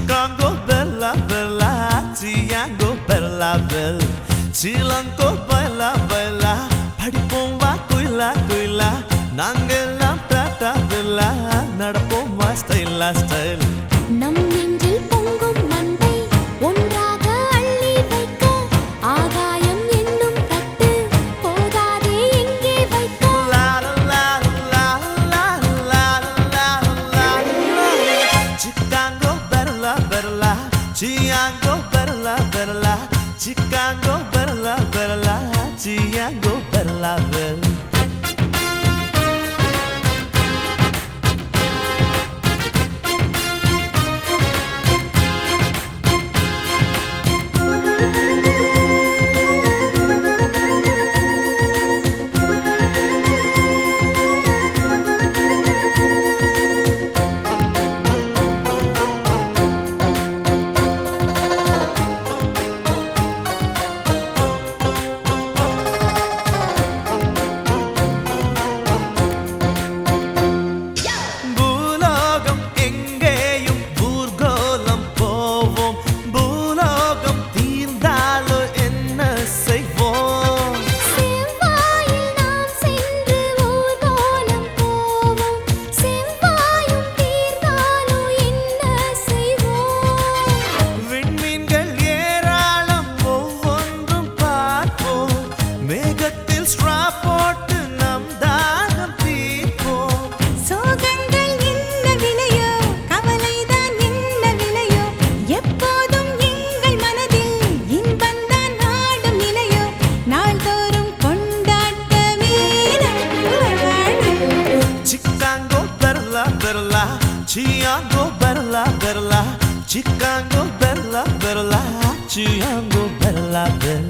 Chicago bella bella, Chicago bella bella, Chilango bella bella, படிப்போம் வா குயிலா குயிலா, நாங்கெல்லாம் டாடா பில்லா, நடப்போம் வா ஸ்டைலா ஸ்டைல். நம் நெஞ்சில் பொங்கும் மண்டை ஒன்றாக அள்ளி வைக்க, ஆகாயம் என்னும் தட்டு போதாதே எங்கே வைக்க. லா லா லா லா லா லா லா லா. Chicago bella bella, Chicago bella bella, Chicago bella bella, Chicago bella bella. Chicago bella bella, Chicago bella bella, Chicago bella bella.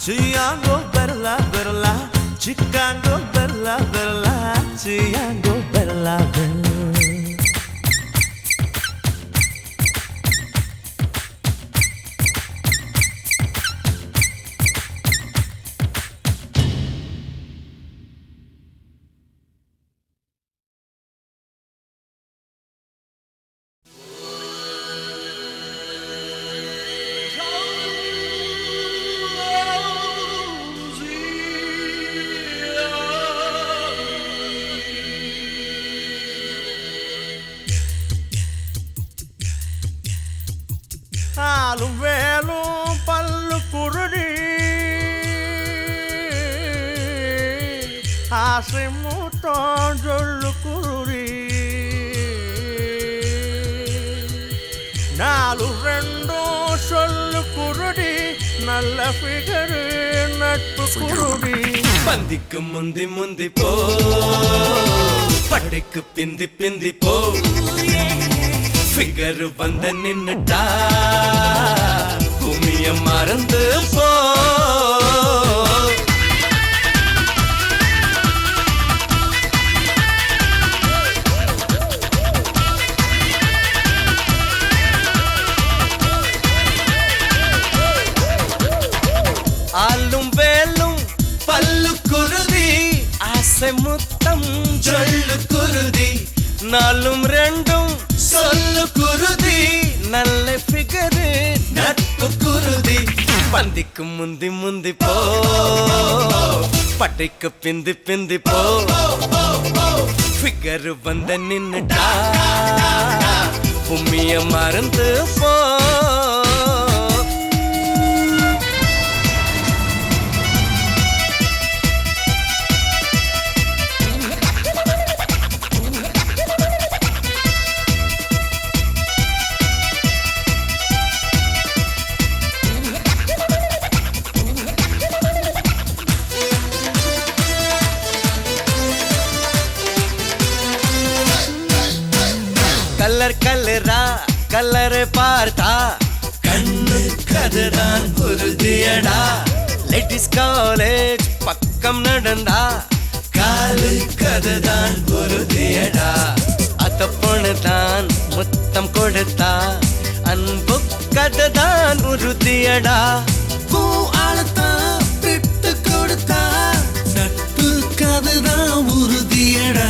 Chicago bella bella, Chicago bella bella, Chicago bella bella. ஆளும் வேலும் பல்லு குருடி ஆசை மூட்டம் சொல்லு குருடி நாலு ரெண்டும் சொல்லு பல்லு குருடி நல்ல ஃபிகரு நட்பு குருடி பந்திக்கு முந்தி முந்தி போ படைக்கு பிந்தி பிந்தி போ ஃபிகர் வந்து நின்னுட்டா பூமிய மறந்து போ ஆளும் வேலும் பல்லு குருதி ஆசை முத்தம் ஜொல்லு குருதி நாலும் ரெண்டும் சொல்லு குருதி நல்ல ஃபிகரு நட்பு குருதி பந்திக்கு முந்தி முந்தி போ பட்டைக்கு பிந்தி பிந்தி போ ஃபிகரு வந்து நின்னுட்டா உம்மிய மறந்து போ கலர் கலரா கலரை பார்த்தா கண்ணு கதுதான் உறுதியடா லேடிஸ் காலேஜ் பக்கம் நடந்தா காலு கதுதான் உறுதியடா அத்த பொண்ணுதான் முத்தம் கொடுத்தா அன்பு கதுதான் உறுதியடா பூ ஆளத்தான் விட்டு கொடுத்தா நட்பு கதுதான் உறுதியடா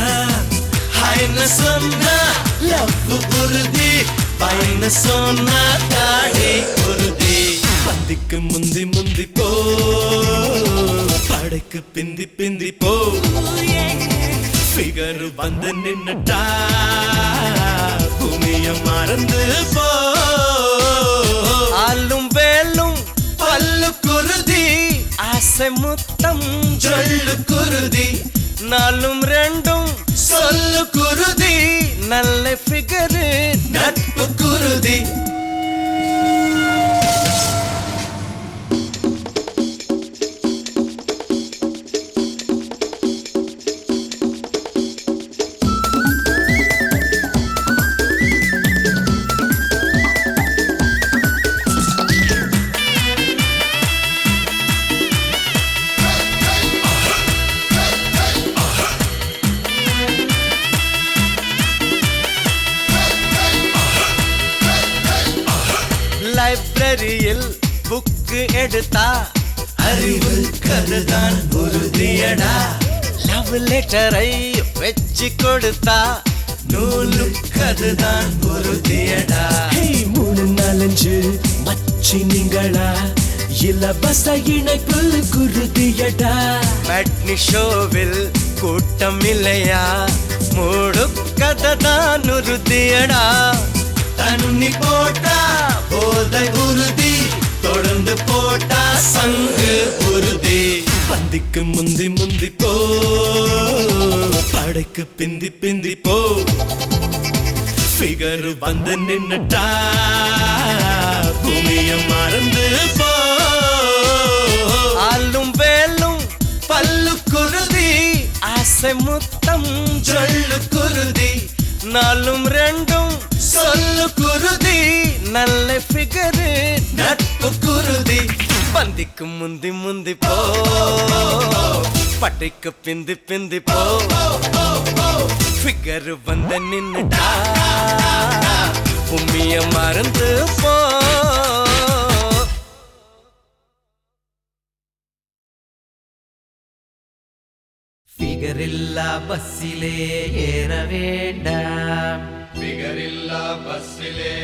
ஹைன்னு சொன்னா லவ் உறுதி பையன்னு சொன்னா தாடி உறுதி பந்திக்கு முந்தி முந்தி போ படைக்கு பிந்தி பிந்தி போ ஃபிகர் வந்து நின்னுட்டா பூமிய மறந்து போ ஆளும் வேலும் பல்லு குருதி ஆசை முத்தம் ஜொல்லு குருதி நாலும் ரெண்டும் சொல்லு குருதி நல்ல ஃபிகரு நட்பு குருதி லைப்ரரியில் புக்கு எடுத்தா அறிவு கருதான் உறுதியடா லவ் லெட்டரை வச்சு கொடுத்தா நூலு கருதான் உறுதியடா 3 4 மச்சி நீங்களா இலவச இணைப்பு குருதியடா மேட்னி ஷோவில் கூட்டம் இல்லையா மூடு கதைதான் உறுதியடா தண்ணி போட்டா போதை உறுதி தொடர்ந்து போட்டா சங்கு உறுதி பந்திக்கு முந்தி முந்தி போ படைக்கு பிந்தி பிந்தி போ ஃபிகர் வந்து நின்னுட்டா பூமிய மறந்து போ ஆளும் வேலும் பல்லு குருதி ஆசை முத்தம் ஜொல்லு குருதி நாலும் ரெண்டும் சொல்லு குருதி நல்ல ஃபிகரு நட்பு குருதி பந்திக்கு முந்தி முந்தி போ பட்டைக்கு பிந்தி பிந்தி போ ஃபிகரு வந்து நின்னுட்டா உம்மிய மறந்து போ ஃபிகரில்லா பஸ்ஸிலே ஏற வேண்டாம் ஃபிகரில்லா பஸ்ஸிலே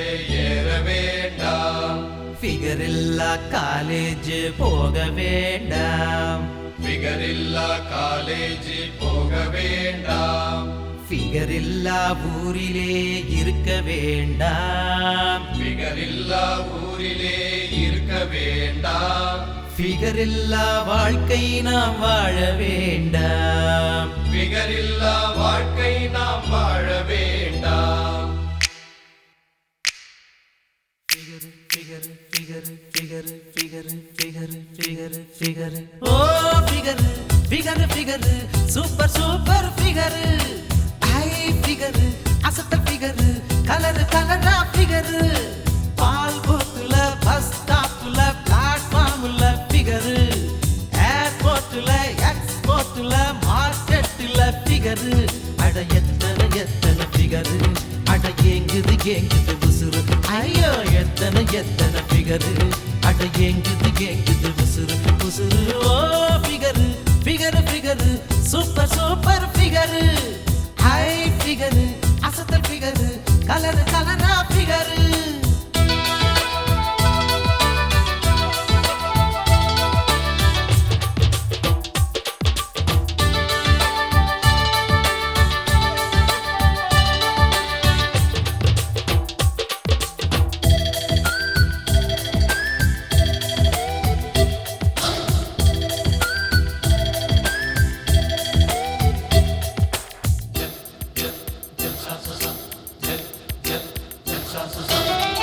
ஏற வேண்டாம் ஃபிகரில்லா காலேஜ் போக வேண்டாம் ஃபிகரில்லா காலேஜ் போக வேண்டாம் ஃபிகரில்லா ஊரிலே இருக்க வேண்டாம் ஃபிகரில்லா ஊரிலே இருக்க வேண்டாம் ஃபிகரில்லா வாழ்க்கை நாம் வாழ வேண்டாம் ஃபிகரில்லா வாழ்க்கை நாம் வாழ வேண்டாம் figure figure figure figure, figure, figure, figure, figure. Oh, figure, figure, figure, super, super figure. I figure, asata figure, color, color figure. பால் போத்துல பஸ் ஸ்டாப்ல பிளாட்ஃபார்ம்ல figure. ஏர்போர்ட்ல எக்ஸ்போர்ட்ல மார்க்கெட்ல figure. அட எத்தனை எத்தனை figure. அட ஏங்குது உசுறு ஐயோ எத்தனை எத்தனை figure. அட ஏங்குது உசுறு உசுறு. ஓ figure, figure, figure, super, super figure. High figure, அசத்தல் figure, colour கலரா figure.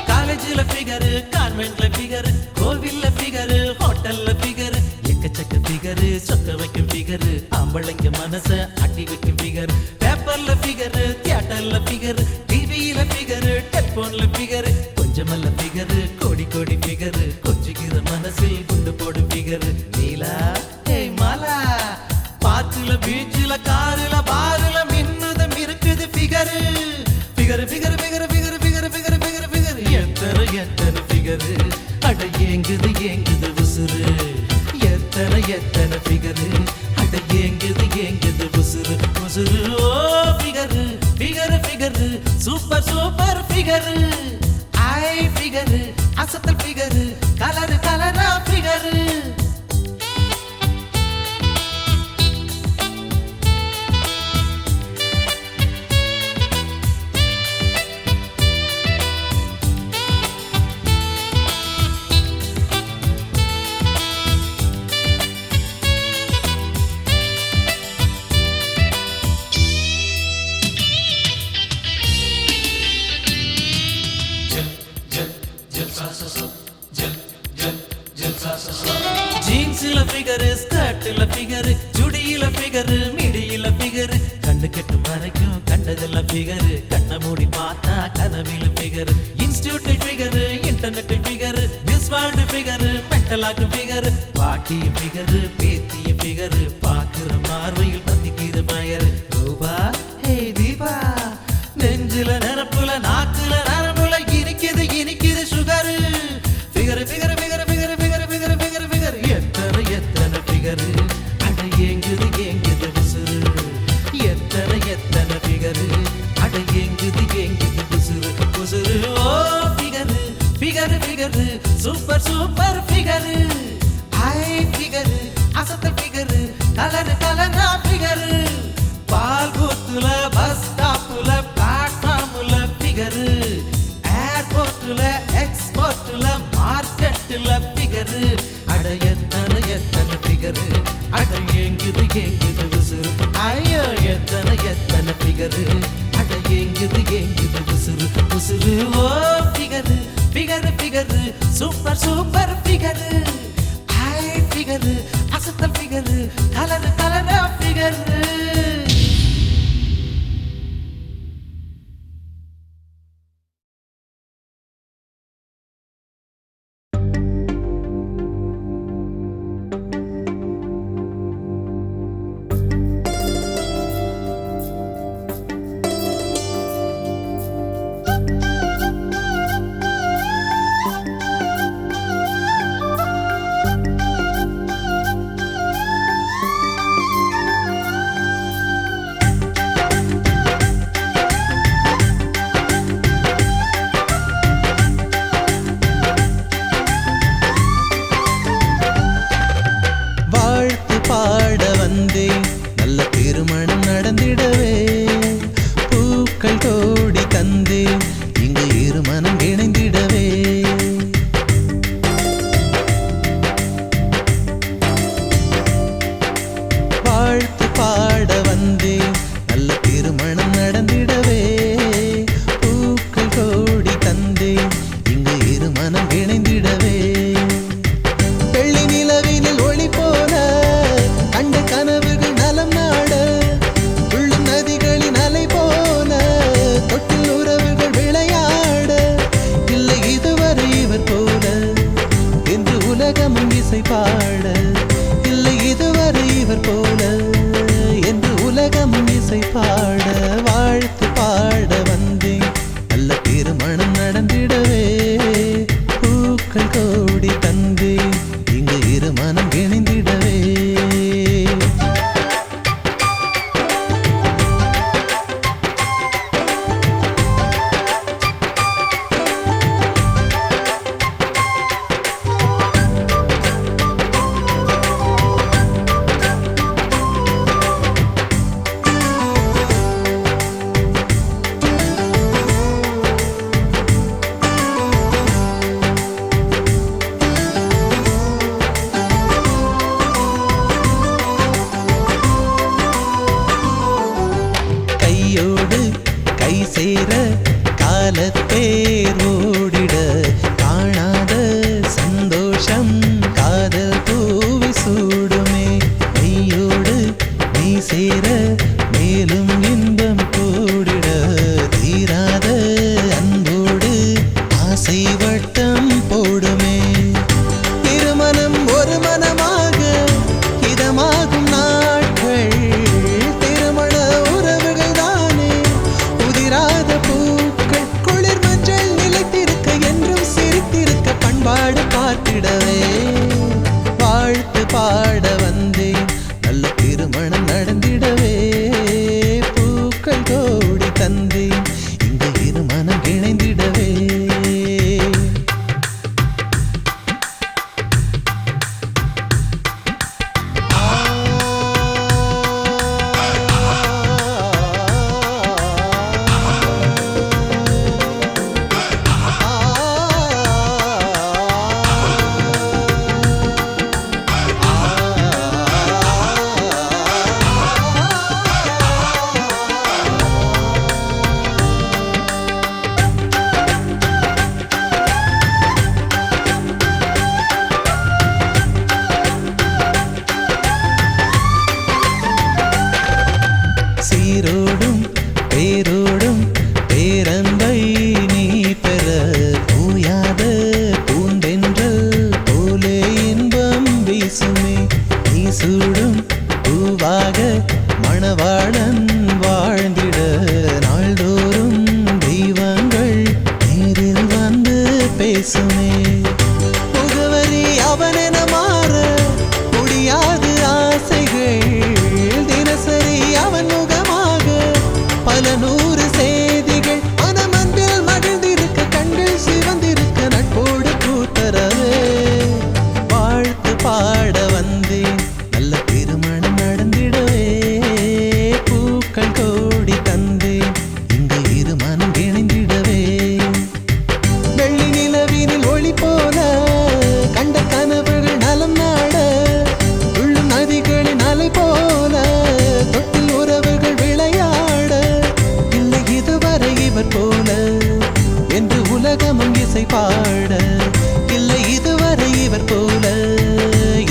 காலேஜ்ல ஃபிகர், கான்வென்ட்ல ஃபிகர், கோவில்ல ஃபிகர், ஹோட்டல்ல ஃபிகர், எக்கச்சக்க ஃபிகர், சொக்க வைக்கும் ஃபிகர், ஆம்பளைங்க மனச அட்டி வைக்கும் ஃபிகர், பேப்பர்ல ஃபிகர், தியேட்டர்ல ஃபிகர், டிவியில ஃபிகர், டெலிபோன்ல ஃபிகர், கொஞ்சமல்ல ஃபிகர், கோடி கோடி ஃபிகர், கொஞ்சிக்கிற மனசில் குண்டு போடும் ஃபிகர். நீலா ஏய் மாலா, பார்க்குல பீச்சுல காருல பாருல மின்னுதம் இருக்குது figure. Figure figure figure figure figure figure figure figure எத்தனை எத்தனை ஃபிகர். அட ஏங்குது உசுறு எத்தனை எத்தனை ஃபிகர். அட ஏங்குது உசுறு உசுறு. ஓ figure, figure figure, super super figure. ஐ ஃபிகர், அசத்தல் ஃபிகர், கலர் கலரா ஃபிகர். ஜீன்ஸ்ல ஃபிகர், ஸ்கர்ட்ல ஃபிகர், சுடியில ஃபிகர், மிடியில ஃபிகர், கண்ணு கெட்டும் வரைக்கும் கண்டதெல்லாம் ஃபிகர், கண்ண மூடி பார்த்தா கனவில figure, institute figure, internet figure, Miss World figure, மென்டலாக்கு ஃபிகர், பாட்டி ஃபிகர், பேத்திய ஃபிகர், பாக்குற பார்வையில் பத்திக்கிற மயர். ரூபா ஹே தீபா, நெஞ்சில நரப்புல நாக்குல நரம்புல இனிக்குது sugar. Figure figure figure figure figure figure figure figure எத்தனை எத்தனை ஃபிகர். அட ஏங்குது உசுறு எத்தனை எத்தனை ஃபிகர். அட ஏங்குது உசுறு உசுறு. ஓ figure, figure figure, super super figure. Hi figure, அசத்தல் ஃபிகர், கலர் கலரா ஃபிகர். பால் பூத்துல பஸ் ஸ்டாப்ல பிளாட்ஃபார்ம்ல ஃபிகர், ஏர்போர்ட்ல எக்ஸ்போர்ட்ல மார்க்கெட்ல ஃபிகர். அட எத்தனை எத்தனை ஃபிகர். அட ஏங்குது உசுறு ஐயோ எத்தனை எத்தனை ஃபிகர். அட ஏங்குது உசுறு உசுறு. ஓ figure, figure figure, super super figure. Hi figure, அசத்தல் ஃபிகர், கலர் கலரா ஃபிகர். உலகமும் இசை பாட இல்லை இதுவரை இவர் போல என்று உலகமும் இசை பாட வாழ்த்து பாட வந்தேன் நல்ல திருமணம் நடந்திடவே பூக்கள் கோடி தந்தேன் இங்கு இரு மனம் இணைந்திடவே கையோடு கை சேர காலத்தேர் ஓடிட காணாத சந்தோஷம் காதல் பூவி சூடுமே கையோடு நீ சேர மேலும் இன்பம் கூடிட தீராத அன்போடு ஆசை வட்டம் போடுமே திருமணம் ஒரு மனமாக இதமாகும் நாட்கள் திருமண உறவுகள் தானே உதிராத பூக்கள் குளிர் மஞ்சள் நிலைத்திருக்க என்றும் சிரித்திருக்க பண்பாடு பார்த்திடவே வாழ்த்து பாட வந்தேன் நல்ல திருமணம் நடந்திடவே பூக்கள் கோடி தந்தேன் இங்கு இரு மனம் இணைந்திடவே சீரோடும் பேரோடும் பேரன்பை நீ பெற பூயாத பூந்தென்றல் போலே இன்பம் வீசுமே நீ சூடும் பூவாக மணவாளன் வாழ்ந்திட நாள்தோறும் தெய்வங்கள் நேரில் வந்து பேசுமே முகவரி அவனென மாற முடியாது ஆசைகள் தினசரி அவன் முகமாக பல நூறு செய்திகள் மனமன்பில் மகிழ்ந்திருக்க கண்கள் சிவந்திருக்க நட்போடு கூத்தரவே வாழ்த்து பாட வந்தேன் நல்ல திருமணம் நடந்திடவே பூக்கள் கோடி தந்தேன் இங்கு இரு மனம் இணைந்திடவே வெள்ளி நிலவினில் ஒளி போல கண்ட கனவுகள் நலம் நாட உள்ளும் நதிகளின் அலை போல தொட்டில் உறவுகள் விளையாட இல்லை இதுவரை இவர் போல என்று உலகமும் இசை பாட இல்லை இதுவரை இவர் போல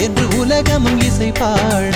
என்று உலகமும் இசை பாட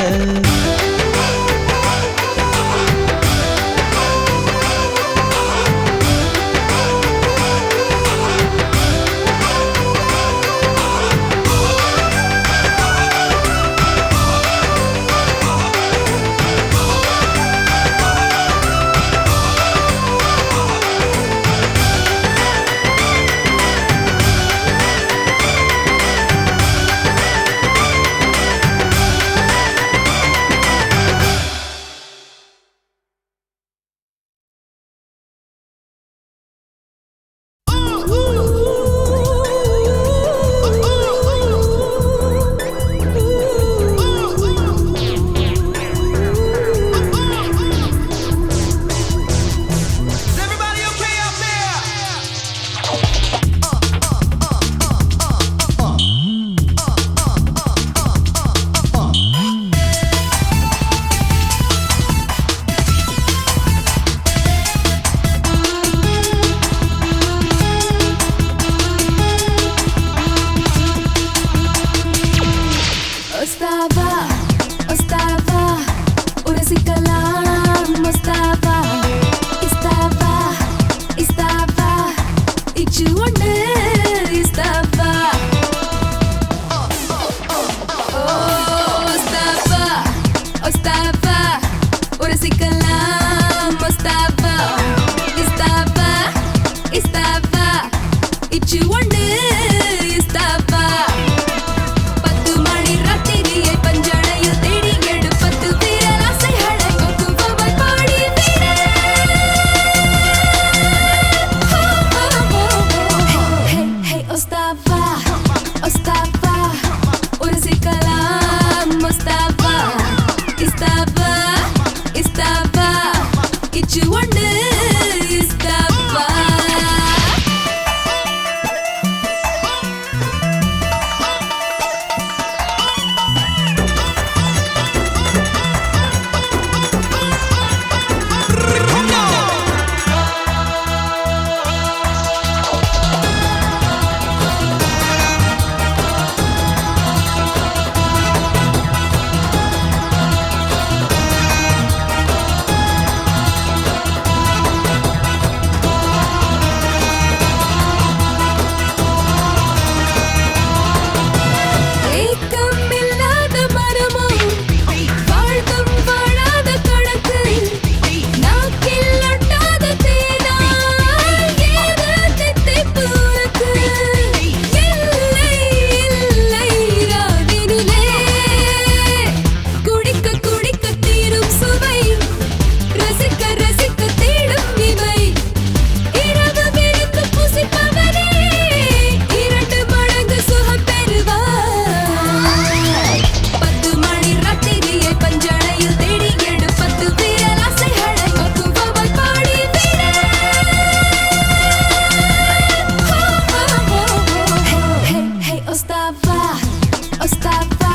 Mustafa,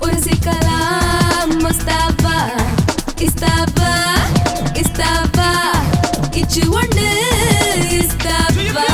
urziக்கலாம் Mustafa, Istafa, Istafa, இச்சு ஒண்ணு Istafa.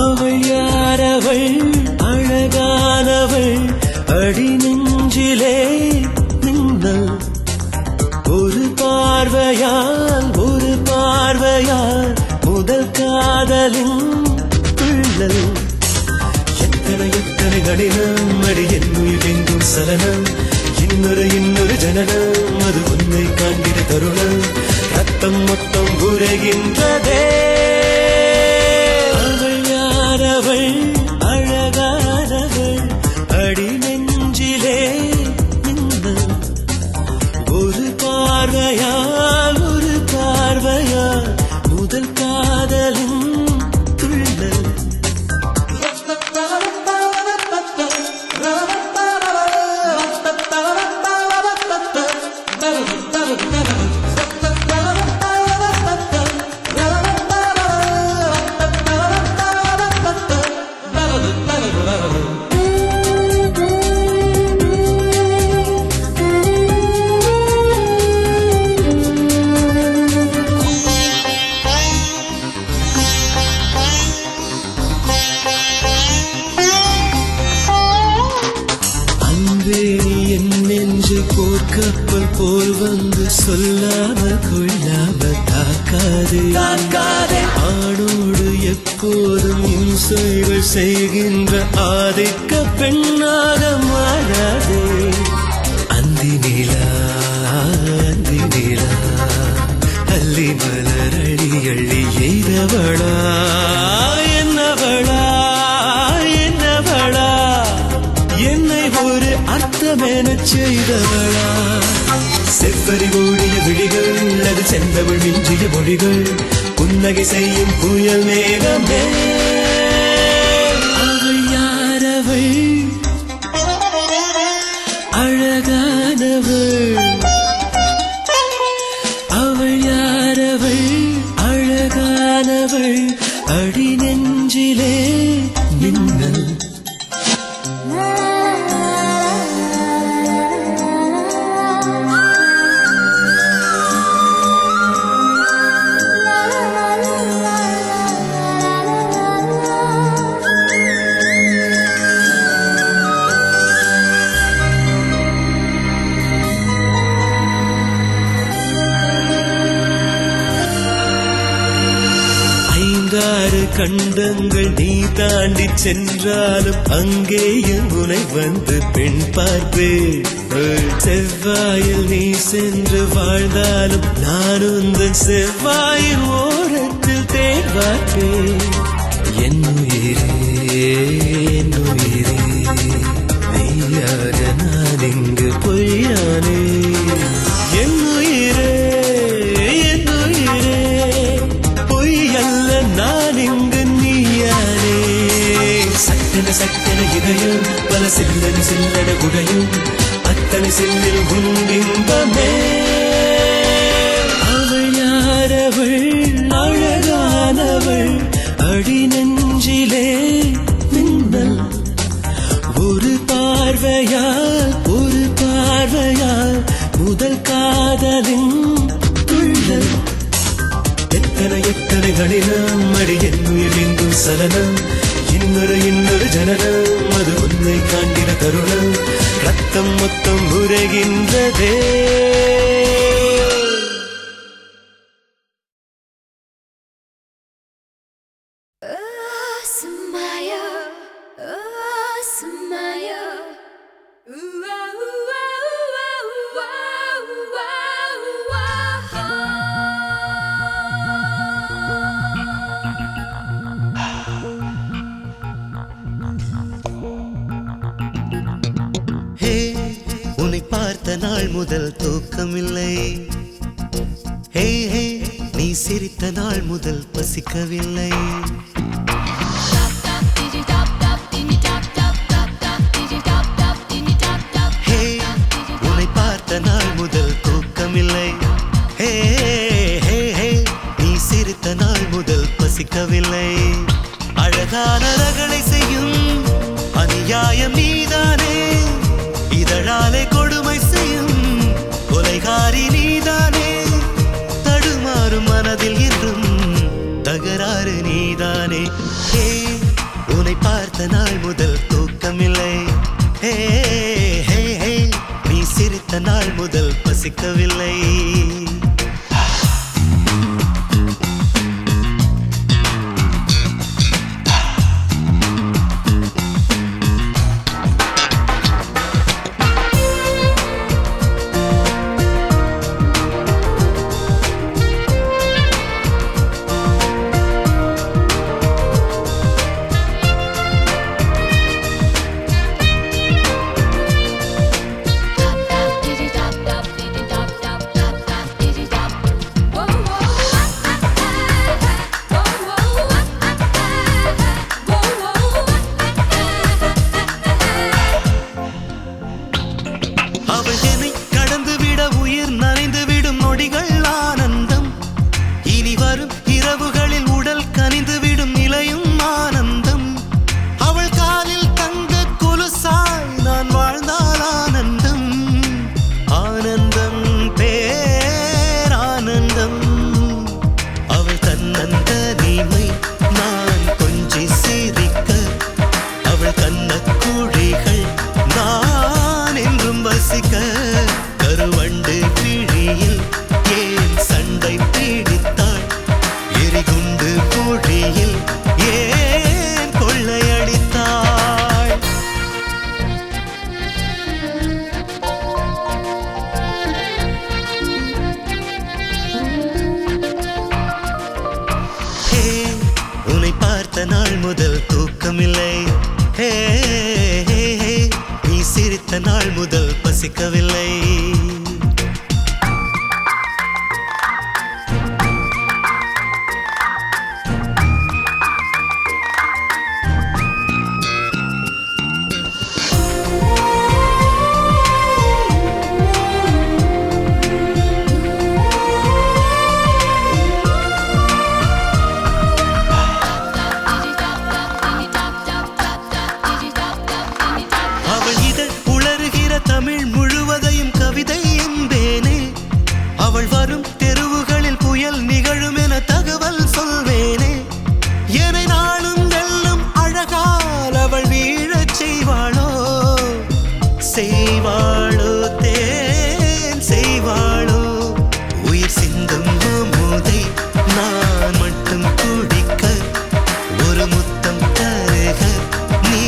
அவள் யாரவள் அழகானவள் அடி நெஞ்சிலே மின்னல் ஒரு பார்வையால் முதல் காதலின் துள்ளல் எத்தனை எத்தனை கடினம் அடி என்னுயிர் எங்கும் சலனம் இன்னொரு ஜனனம் அது உன்னை காண்கிற தருணம் ரத்தம் மொத்தம் உரைகின்றதே அவள் அழகானவள் அடி நெஞ்சிலே மின்னல் ஒரு பார்வையால் முதல் காதலின் துள்ளல் போர்க்கப்பல் போல் வந்து சொல் சொல்லாம கொள்ளாம தாக்காதே ஆணோடு எப்போதும் இம்சைகள் செய்கின்ற ஆதிக்க பெண்ணாக மாறாதே அந்தி நிலா அள்ளி மலர் அள்ளி அள்ளி எய்தவளா என்னவளா என்னை ஒரு அர்த்தமென செய்தவளா செவ்வரி ஓடிய விழிகள் அது செந்தமிழ் மிஞ்சிய மொழிகள் புன்னகை செய்யும் புயல் மேகமே அவள் யாரவள் அழகானவள் அவள் யாரவள் அழகானவள் அடி நெஞ்சிலே மின்னல் கண்டங்கள் நீ தாண்டி சென்றாலும் அங்கேயும் உனை வந்து பெண் பார்ப்பேன் செவ்வாயில் நீ சென்று வாழ்ந்தாலும் நான் உந்தன் செவ்வாயின் ஓரத்தில் தேன் பார்ப்பேன் என் உயிரே நீயாக நான் இங்கு பொய்யானே என் உயிரே பொய்யல்ல நான் இங்கு நீயானே சட்டன இதயம் பல சில்லன உடையும் அத்தனை சில்லில் உன்பிம்பமே அவள் யாரவள் அழகானவள் அடி நெஞ்சிலே மின்னல் ஒரு பார்வையால் முதல் காதலின் துள்ளல் எத்தனை கடினம் அடி என் உயிரிங்கும் சலனம் இன்னொரு ஜனனம் அது உன்னை காண்டின கருணம் ரத்தம் மொத்தம் உரைகின்றதே Samaya, Samaya, ooh, ooh, ooh, ஹே உன்னை பார்த்த நாள் முதல் தூக்கமில்லை ஹே ஹே நீ சிரித்த நாள் முதல் பசிக்கவில்லை ஹே உன்னை பார்த்த நாள் முதல் தூக்கமில்லை ஹே ஹே ஹே நீ சிரித்த நாள் முதல் பசிக்கவில்லை அழகான ரகளை செய்யும் அநியாயம் நீதானே இதழாலே கொடுமை செய்யும் கொலைகாரி நீதானே தடுமாறும் மனதில் என்றும் தகராறு நீதானே ஹே உன்னை பார்த்த நாள் முதல் தூக்கமில்லை ஹே ஹே ஹே நீ சிரித்த நாள் முதல் பசிக்கவில்லை முதல் தூக்கமில்லை. ஹே, ஹே, ஹே, நீ சிரித்த நாள் முதல் பசிக்கவில்லை. தமிழ் முழுவதையும் கவிதை என்பேனே. அவள் வரும் தெருவுகளில் புயல் நிகழும் என தகவல் சொல்வேனே. என்னை நாளும் வெல்லும் அழகால் அவள் வீழச் செய்வாளோ, செய்வாளோ தேன் செய்வாளோ. உயிர் சிந்தும் முதை நான் மட்டும் குடிக்க, ஒரு முத்தம் தருக நீ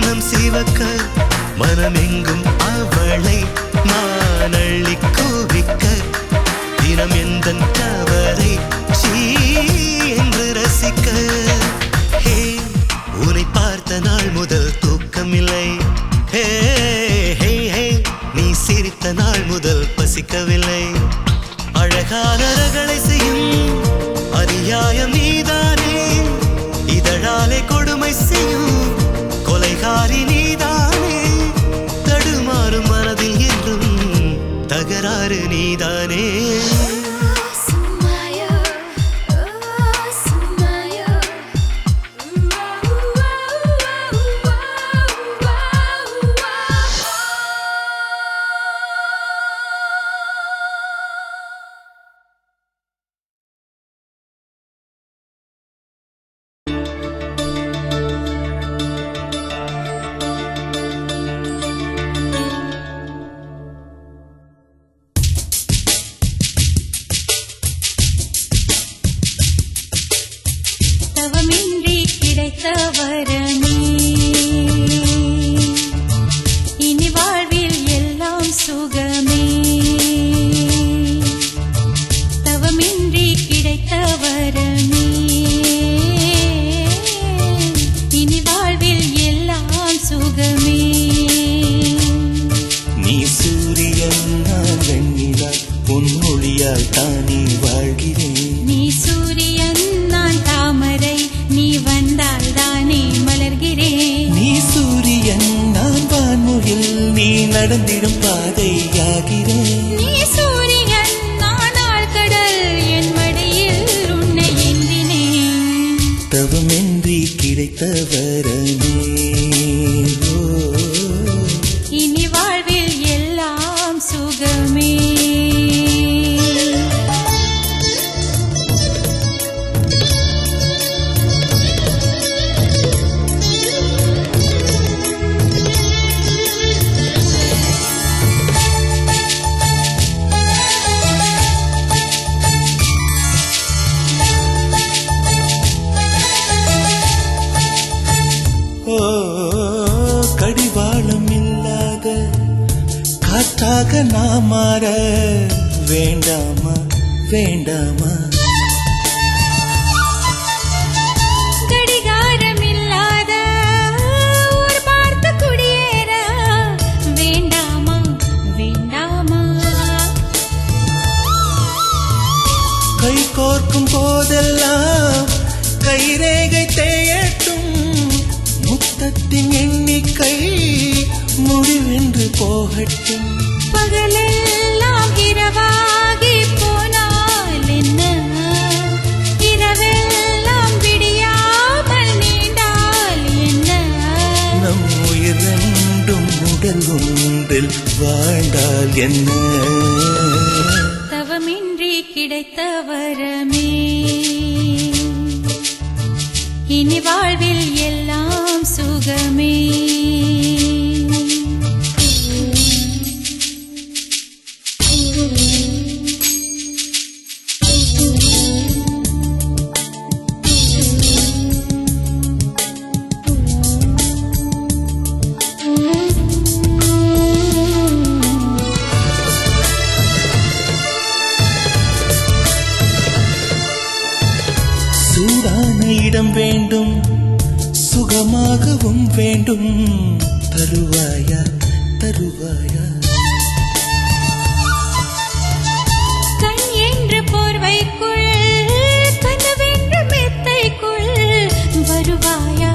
நம் சிவக்க. மனமெங்கும் அவளை நான் அள்ளி குவிக்க, தினம் எந்த தவறை என்று ரசிக்க. ஹே, உன்னை பார்த்த நாள் முதல் தூக்கமில்லை. ஹே, ஹே, ஹே, நீ சிரித்த நாள் முதல் பசிக்கவில்லை. அழகான ரகளை செய்யும் அநியாயம் நீதானே, இதழாலே கொடுமை செய்யும் கொலைகாரி நீதானே. தடுமாறும் மனதில் என்றும் தகராறு நீதானே. தவமின்றி கிடைத்த வரமே, இனி வாழ்வில் எல்லாம் சுகமே. தவமின்றி கிடைத்த வரமே, இனி வாழ்வில் எல்லாம் சுகமே. நீ சூரியன் நான் வெண்ணிலா, உன் மொழியால் தானே வாழ்கிறேன். நீ சூரியன் நான் தாமரை, நீ வந்தால் தானே மலர்கிறேன். நீ சூரியன் நான் வான்முகில், நீ நடந்திடும் பாதையாகிறேன். நீ சூரியன் நான் ஆழ்கடல், என் மடியில் உன்னை ஏந்தினேன். தவமின்றி கிடைத்த வரமே, இனி வாழ்வில் எல்லாம் சுகமே. கடிவாளம் இல்லாத காற்றாக நான் மாற வேண்டாமா வேண்டாமா. கடிகாரம் இல்லாத ஊர் பார்த்து குடியேற வேண்டாமா வேண்டாமா. கை கோர்க்கும் போதெல்லாம் கைரேகை தேயட்டும், முத்தத்தின் எண்ணிக்கை முடிவென்று போகட்டும். பகலெல்லாம் இரவாகி போனால் என்ன, இரவெல்லாம் விடியாமல் நீண்டால் என்ன. நம் உயிர் ரெண்டும் உடல் ஒன்றில் வாழ்ந்தால் என்ன. தவமின்றி கிடைத்த வரமே, இனி வாழ்வில் எல்லாம் சுகமே. சூடான இடம் வேண்டும் சுகமாகவும் வேண்டும் தருவாயா தருவாயா கண் என்று போர்வைக்குள் கனவென்று மெத்தைக்குள் வருவாயா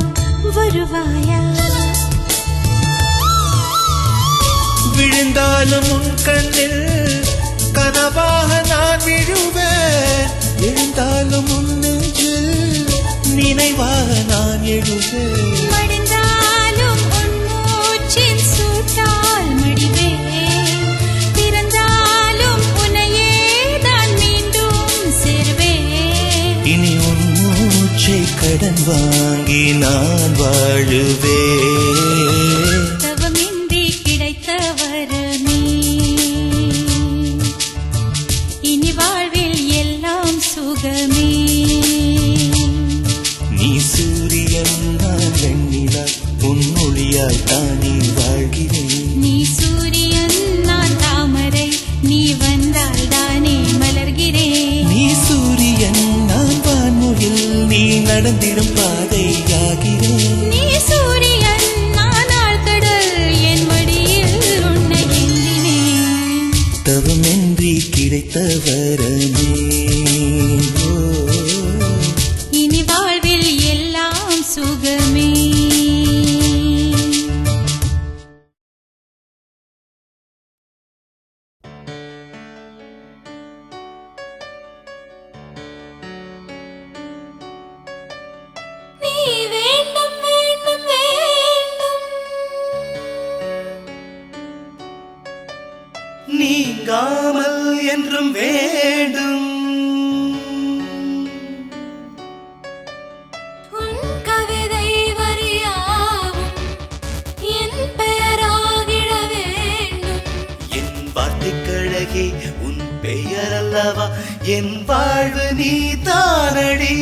வருவாயா விழுந்தாலும் உன் கண்ணில் கனவாக நான் விழுவேன் எழுந்தாலும் உன் நெஞ்சில் நினைவாக நான் எழுவேன் மடிந்தாலும் உன் மூச்சின் சூட்டால் மடிவேன் பிறந்தாலும் உன்னையே தான் மீண்டும் சேர்வேன் இனி உன் மூச்சை கடன் வாங்கி நான் வாழுவேன் தவமின்றி கிடைத்த வரமே இனி வாழ்வில் எல்லாம் சுகமே நீ சூரியன் நான் வெண்ணிலா உன் ஒளியாய் தானே வாழ்கிறேன் நீ சூரியன் நான் தாமரை நீ வந்தால் தானே மலர்கிறேன் நீ சூரியன் நான் வான்முகில் நீ நடந்திடும் பாதையாகிறேன் நீ சூரியன் நான் ஆழ்கடல் என் மடியில் உன்னை எண்ணினேன் தவமின்றி கிடைத்த வரமே ஓ, இனி வாழ்வில் எல்லாம் சுகமே நீ வேண்டும் வேண்டும் வேண்டும் நீங்காமல் என்றும் வேண்டும் உன் கவிதை வரியாவும் என் பெயராகிட வேண்டும் என் வார்த்தைக்கழகே உன் பெயர் அல்லவா என் வாழ்வு நீ தானடி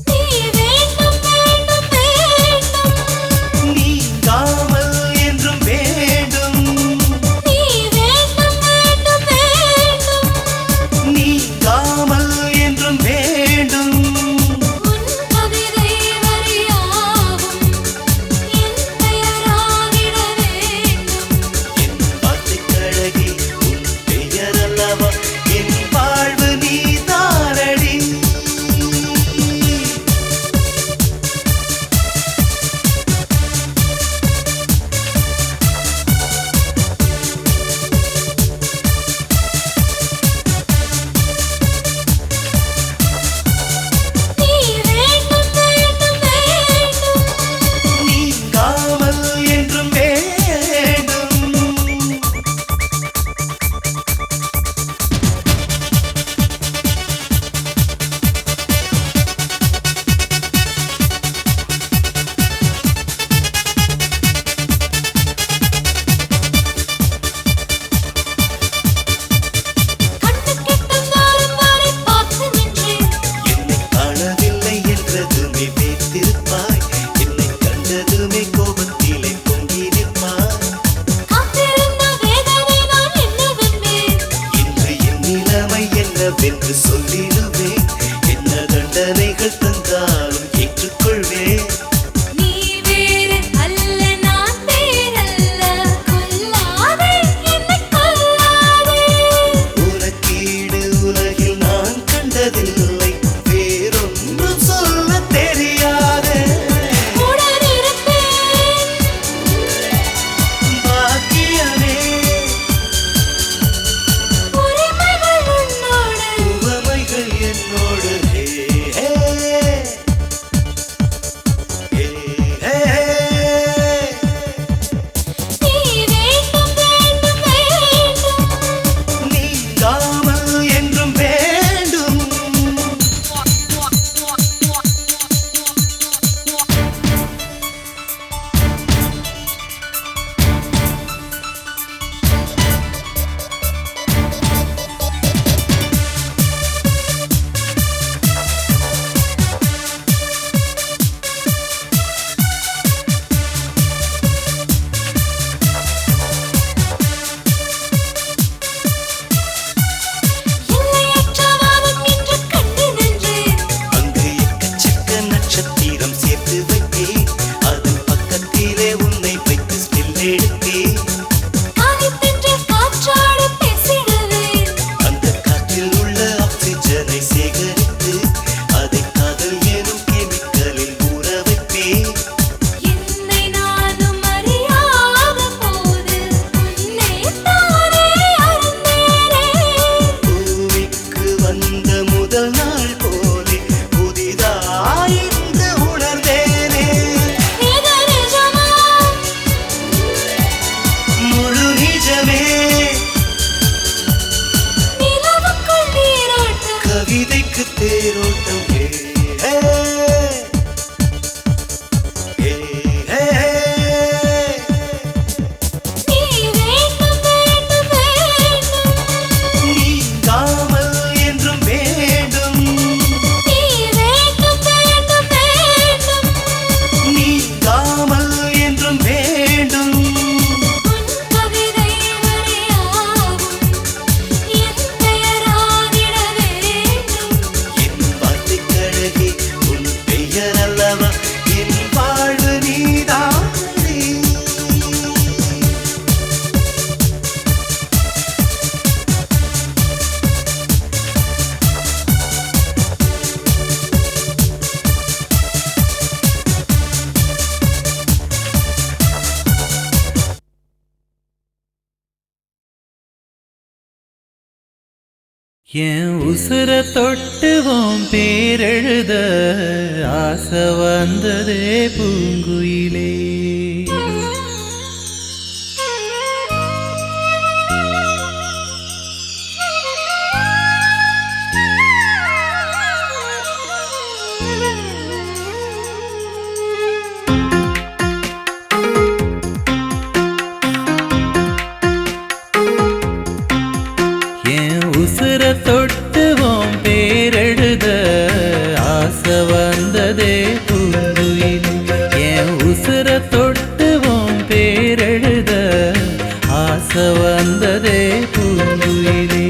நீ வேண்டும் வேண்டும் வேண்டும் நீங்காமல் என்றும் வேண்டும் நீ வேண்டும் வேண்டும் வேண்டும் நீங்காமல் என்றும் வேண்டும் உன் கவிதை வரியாவும் என் பெயராகிட வேண்டும் என் வார்த்தைக்கழகே உன் பெயர் அல்லவா என் என் உசுர தொட்டுவோம் பேரெழுத ஆசை வந்ததே பூங்குயிலே. உசுர தொட்டுவோம் பேரெழுத ஆசை வந்ததே பூங்குயிலே. என் உசுர தொட்டுவோம் பேரெழுத ஆசை வந்ததே பூங்குயிலே.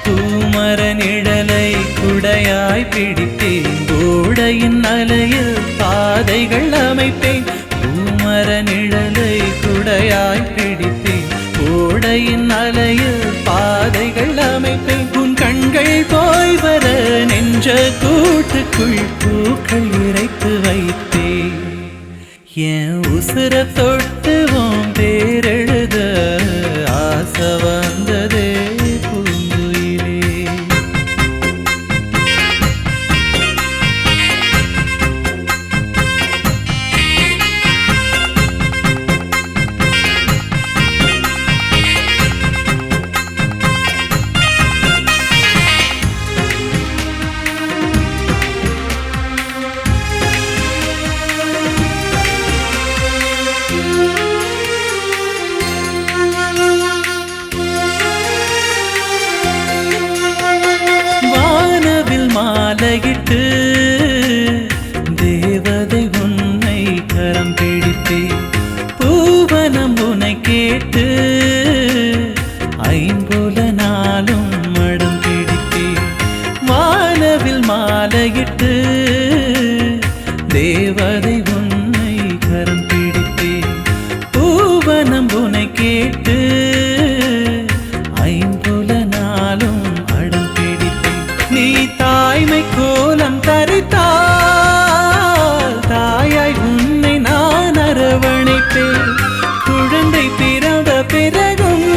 பூமர நிழலை குடையாய் பிடித்தேன், கோடையின் அலையில் பாதைகள் அமைப்பேன். பூமர நிழலை குடையாய் பிடித்தேன், கோடையின் அலையில் பாதைகள் அமைப்பேன். உன் கண்கள் போய் வர நெஞ்ச கூட்டுக்குள் பூக்கள் இறைத்து வைத்தேன். என் உசுர தொட்டுவோம் பேரெழுத ஆசை வந்ததே பூங்குயிலே. மாலையிட்டு தேவதை உன்னை கரம் பிடித்தே, பூவனம் உன்னை கேட்டு ஐம்புல நாளும் மடம் பிடித்தே. வானவில் மாலையிட்டு தேவதை உன்னை கரம் பிடித்தே, பூவனம் உன்னை கேட்டு ஐம்புல நாளும் அடம் பிடித்தே. நீ தாய்மை கோலம் தரித்தால் தாயாய் உன்னை நான் அரவணைப்பேன். குழந்தை பிறந்த பிறகும்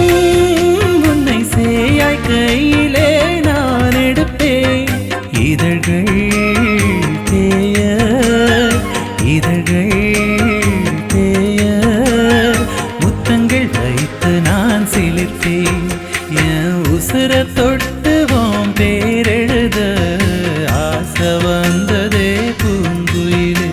உன்னை சேயாய் கையிலே நான் எடுப்பேன். இதழ்கள் தேய இதழ்கள் தேய முத்தங்கள் வைத்து நான் சிலிர்ப்பேன். என் உசுர தொட்டுவோம் பேரெழுத ஆசை வந்ததே பூங்குயிலே.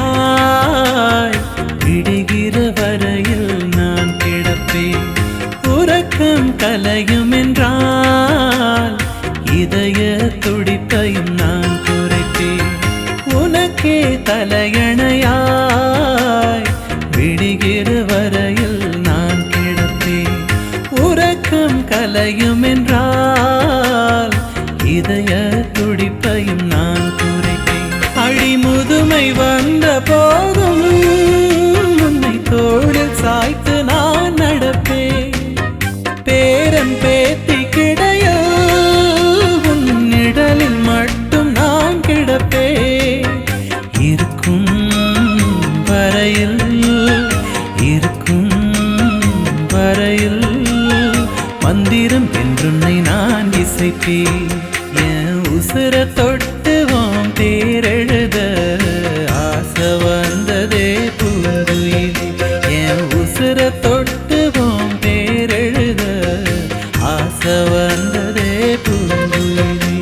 தலையணையாய் விடுகிற வரையில் நான் கிடப்பேன். உறக்கம் கலையும் என்றால் இதய துடிப்பையும் நான் குறைப்பேன். உனக்கே தலையணையாய் விடுகிற வரையில் நான் கிடப்பேன். உறக்கம் கலையும் என்றால் இதய துடிப்பையும் நான் குறைப்பேன். அடிமுதுமை வந்த போதும் உன்னை தோளில் சாய்த்து நான் நடப்பேன். பேரன் பேத்தி கிடைய உன்னிடலில் மட்டும் நான் கிடப்பேன். இருக்கும் வரையில் இருக்கும் வரையில் மந்திரம் என்றுன்னை நான் இசைப்பேன். என் உசுர தொட்டுவோம் பேரெழுத ஆசை வந்ததே பூங்குயிலே. என் உசுர தொட்டுவோம் பேரெழுத ஆசை வந்ததே பூங்குயிலே.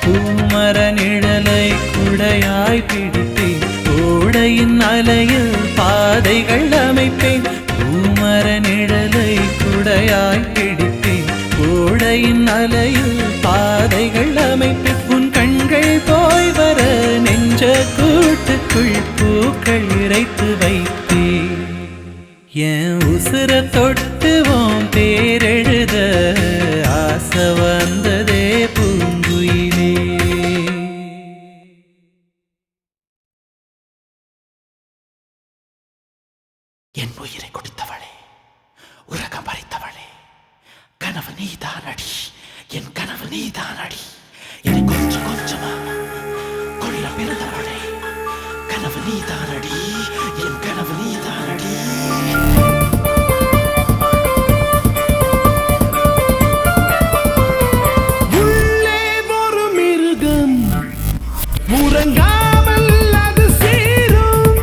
பூமர நிழலை குடையாய் பிடித்தேன், கோடையின் அலையில் பாதைகள் அமைப்பேன். பூமர நிழலை குடையாய் பிடித்தேன், கோடையின் அலையில் பாதைகள் அமைப்பேன். உன் கண்கள் போய் வர நெஞ்ச கூட்டுக்குள் பூக்கள் இறைத்து வைத்தேன். என் உசுர தொட்டுவோம் பேரெழுத ஆசை வந்ததே பூங்கு கனவு நீதானடி என் கனவு நீதானடி என்னை கொஞ்சம் கொஞ்சமா கொள்ள பிறந்தவளே கனவு நீதானடி என் கனவு நீதானடி உள்ளே ஒரு மிருகம் உறங்காமல் அது சேரும்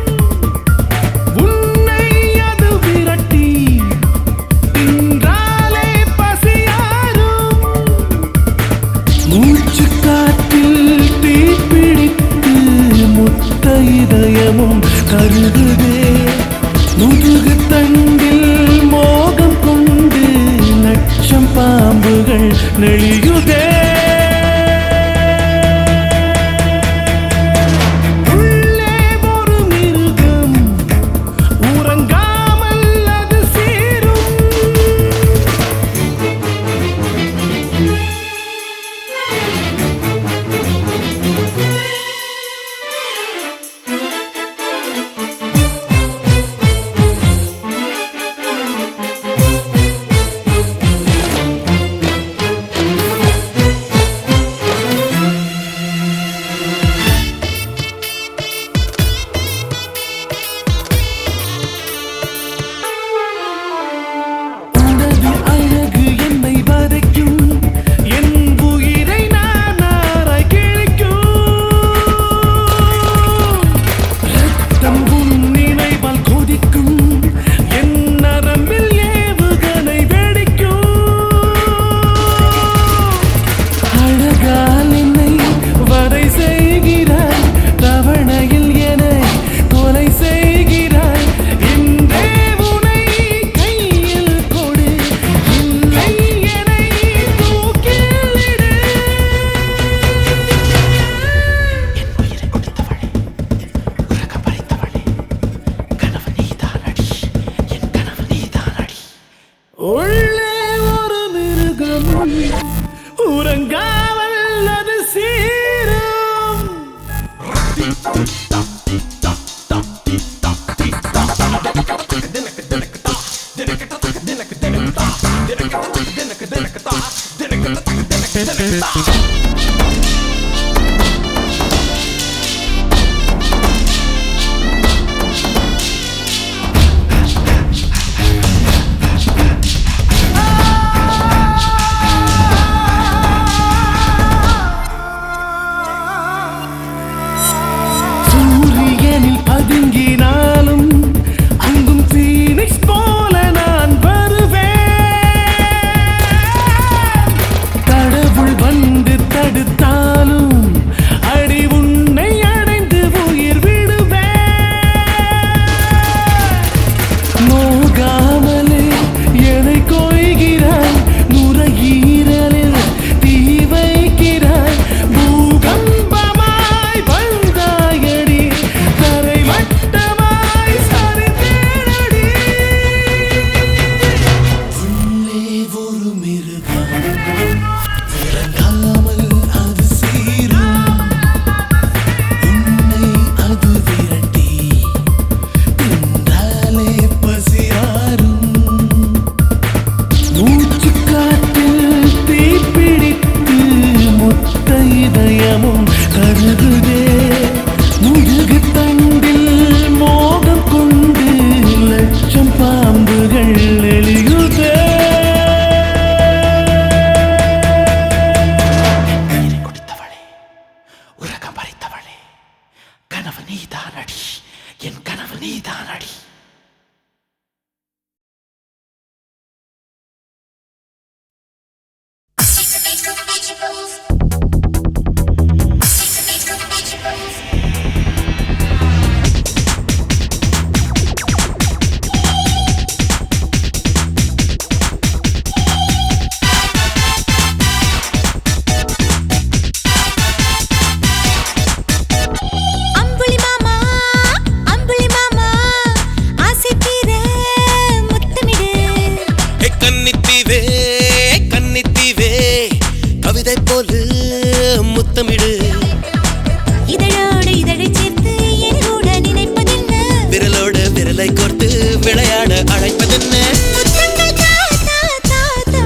உன்னை அது விரட்டி தின்றாலே பசியாரும் மூச்சு காற்றில் தீப்பிடித்து முத்த இதயமும் கருதுதே முதுகு தண்டில் மோகம் கொண்டு லட்சம் பாம்புகள் நெளியுதே உள்ளே ஒரு மிருகம் உறங்காமல் அது சேரும் உனது அழகு என்னை வதைக்கும் என் உயிரை நான் ஆராய் கிழிக்கும் ரத்தம் உன் நினைவால் கொதிக்கும் என் நரம்பில் ஏவுகணை வெடிக்கும் அழகால் என்னை வதை செய்கிறாய் தவணையில் என்னை கொலை செய்கிறாய் இன்றே உனை கையில் கொடு இல்லை என்னை தூக்கிலிடு என் உயிரை கொடுத்தவளே உறக்கம் பறித்தவளே கனவு நீதானடி என் கனவு நீதானடி உள்ளே ஒரு மிருகம் உறங்காமல் அது சீரும் சூரியனில் பதுங்கினாலும் அங்கும் பீனிக்ஸ் போல நான் வருவேன் கடவுள் வந்து தடுத்தாலும் அடி உன்னை அடைந்து உயிர் விடுவேன் நோகாமலே என்னை கொய்கிறாய் நுரையீரலில் தீ வைக்கிறாய் பூகம்பமாய் வந்தாயடி தரை மட்டமாய் சரிந்தேனடி உள்ளே ஒரு மிருகம் உறங்காமல் அது சீரும் உன்னை அது விரட்டி தின்றாலே பசியாரும் மூச்சு காற்றில் தீப்பிடித்து முத்த இதயமும் கருதுதே முதுகு தண்டில் மோகம் கொண்டு லட்சம் பாம்புகள் எளியுதே உயிரை கொடுத்தவளே உறக்கம் பறித்தவளே கனவு நீதானடி என் கனவு நீதானடி அம்புலி மாமா ஆசை தீர முத்தமிடு கன்னித்தீவே கன்னித்தீவே கவிதை போல முத்தமிடு இதழோடு இதழை சேர்த்து என் கூட நினைப்பதென்ன விரலோடு விரலை கோர்த்து விளையாட அழைப்பதென்ன முத்தங்கள் தா, தா, தா, தா.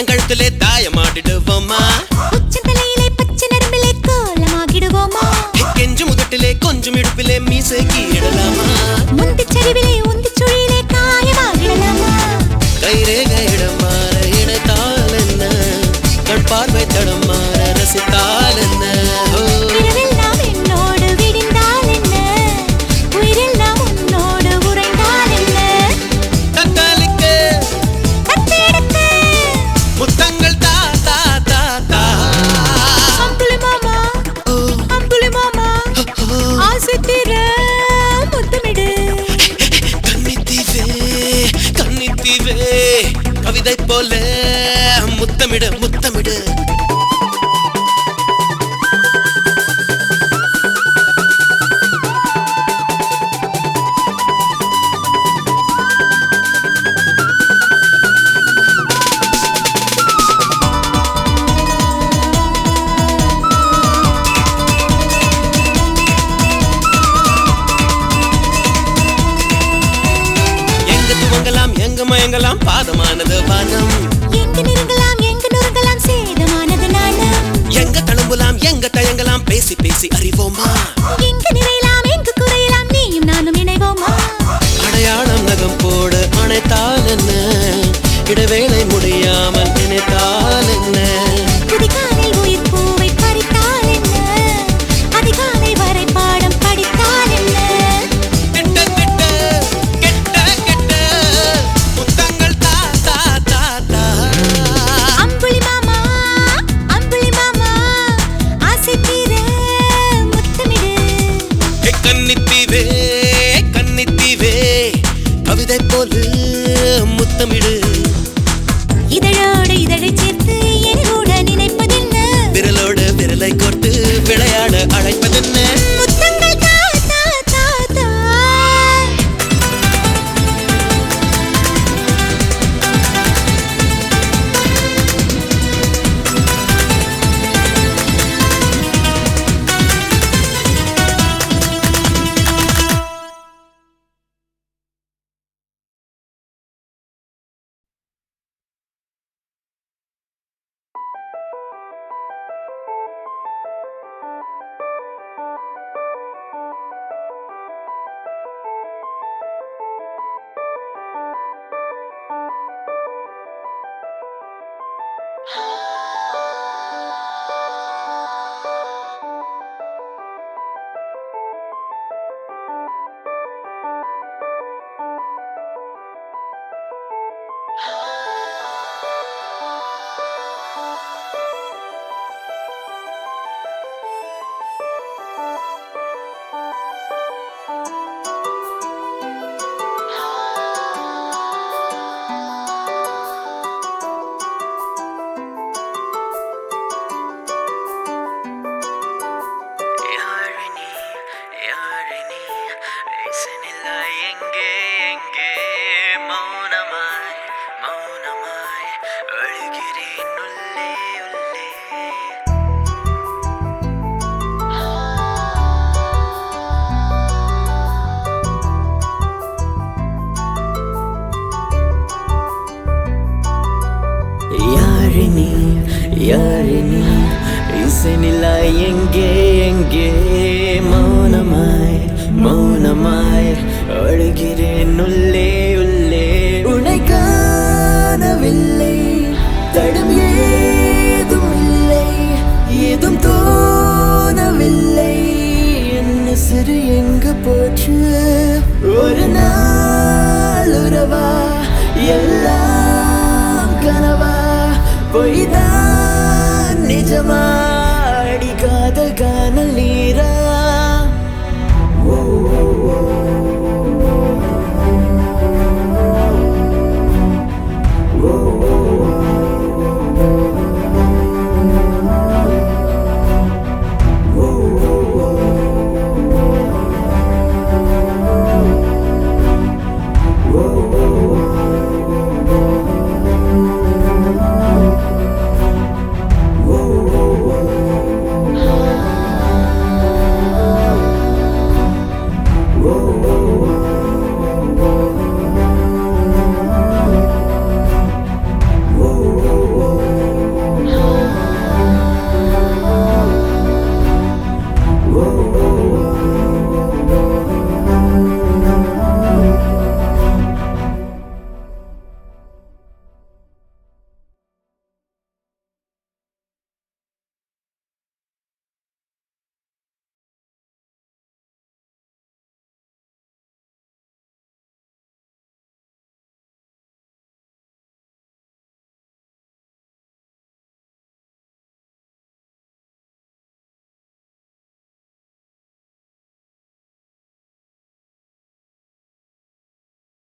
கண்ணங்கழுத்திலே தாயமாடிடுவோமா உச்சந்தலையிலே பச்சை நரம்பிலே கோலமாகிடுவோமா கெஞ்சு முகட்டிலே கொஞ்சம் இடுப்பிலே மீசை கீழலாமா முந்திச் சரிவிலே உந்திச் சுழியிலே காயமாகிடலாமா கைரேகை இடம் மாற இணைத்தால் என்ன கண் பார்வை தடம் மாற ரசித்தால் என்ன இரவெல்லாம் என்னோடு விடிந்தால் என்ன உயிரெல்லாம் உன்னோடு உறைந்தால் என்ன தக்காளிக்க தத்தெடுக்க முத்தங்கள் தா தா தா தா அம்புலி மாமா ஆசை தீர முத்தமிடு கன்னித்தீவே கவிதை போல முத்தமிடு முத்தமிடு எங்க மயங்கலாம் பாதமானது வானம் எங்க நெருங்கலாம் எங்க நுறுங்கலாம் சேதமானது நாணம் எங்க தழும்பலாம் எங்க தயங்கலாம் பேசி பேசி அறிவோமா எங்க நிறையலாம் எங்க குறையலாம் நீயும் நானும் இணைவோமா அடையாளம் நகம் போடு அணைத்தால் என்ன இடைவேளை முடியாமல் நினைத்தால் என்ன புதிகாலை உயிர் பூவை பறித்தால் என்ன அதிகாலை வரை பாடம் படித்தால் என்ன கெட்ட கெட்ட கெட்ட கெட்ட முத்தங்கள் தா தா தா தா அம்புலி மாமா ஆசை தீர முத்தமிடு கன்னித்தீவே கவிதை போல முத்தமிடு இதழோடு இதழை சேர்த்து என்னோட நினைப்பதென்ன விரலோடு விரலை கொட்டு விளையாட அழைப்பதென்ன முத்தங்கள் தா தா தா தா யாழினி இசைநிலா எங்கே எங்கே மௌனமாய் அழுகிறேன் உள்ளே உள்ளே உன்னை காணவில்லை தடம் ஏதும் இல்லை ஏதும் தோணவில்லை என்ன சிறு எங்க போச்சு ஒரு நாள் உறவா எல்லாம் கனவா பொய்தான் நிஜமா அடி காதல் காணல் நீ